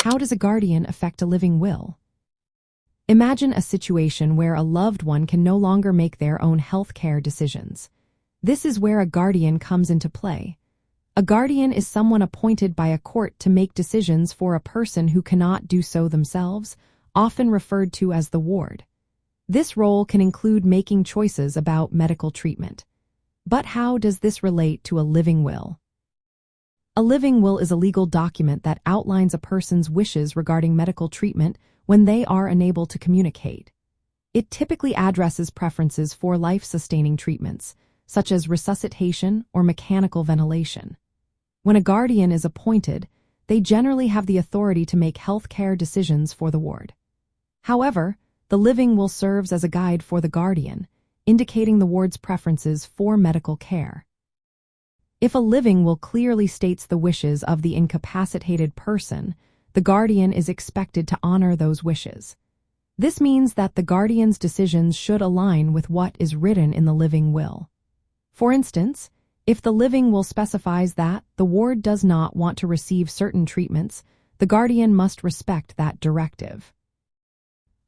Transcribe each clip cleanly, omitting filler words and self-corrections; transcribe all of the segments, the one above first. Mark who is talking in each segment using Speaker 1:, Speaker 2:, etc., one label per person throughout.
Speaker 1: How does a guardian affect a living will? Imagine a situation where a loved one can no longer make their own healthcare decisions. This is where a guardian comes into play. A guardian is someone appointed by a court to make decisions for a person who cannot do so themselves, often referred to as the ward. This role can include making choices about medical treatment. But how does this relate to a living will? A living will is a legal document that outlines a person's wishes regarding medical treatment when they are unable to communicate. It typically addresses preferences for life-sustaining treatments, such as resuscitation or mechanical ventilation. When a guardian is appointed, they generally have the authority to make healthcare decisions for the ward. However, the living will serves as a guide for the guardian, indicating the ward's preferences for medical care. If a living will clearly states the wishes of the incapacitated person, the guardian is expected to honor those wishes. This means that the guardian's decisions should align with what is written in the living will. For instance, if the living will specifies that the ward does not want to receive certain treatments, the guardian must respect that directive.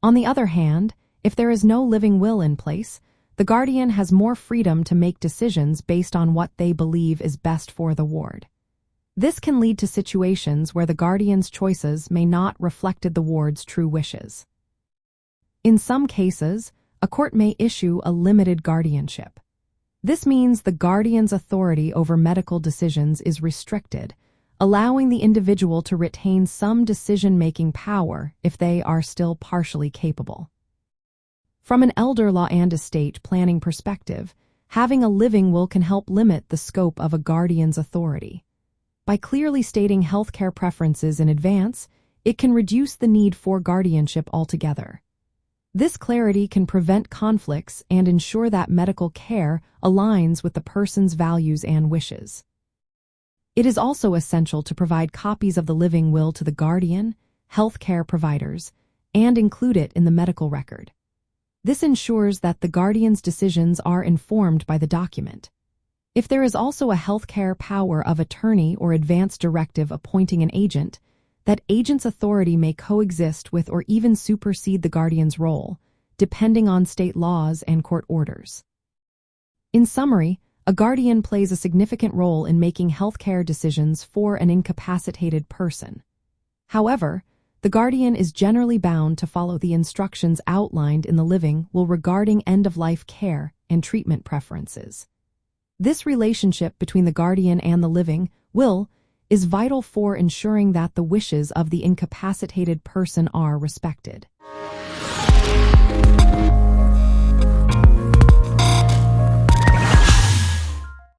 Speaker 1: On the other hand, if there is no living will in place, the guardian has more freedom to make decisions based on what they believe is best for the ward. This can lead to situations where the guardian's choices may not reflect the ward's true wishes. In some cases, a court may issue a limited guardianship. This means the guardian's authority over medical decisions is restricted, allowing the individual to retain some decision-making power if they are still partially capable. From an elder law and estate planning perspective, having a living will can help limit the scope of a guardian's authority. By clearly stating healthcare preferences in advance, it can reduce the need for guardianship altogether. This clarity can prevent conflicts and ensure that medical care aligns with the person's values and wishes. It is also essential to provide copies of the living will to the guardian, healthcare providers, and include it in the medical record. This ensures that the guardian's decisions are informed by the document. If there is also a healthcare power of attorney or advance directive appointing an agent, that agent's authority may coexist with or even supersede the guardian's role, depending on state laws and court orders. In summary, a guardian plays a significant role in making healthcare decisions for an incapacitated person. However, the guardian is generally bound to follow the instructions outlined in the living will regarding end-of-life care and treatment preferences. This relationship between the guardian and the living will is vital for ensuring that the wishes of the incapacitated person are respected.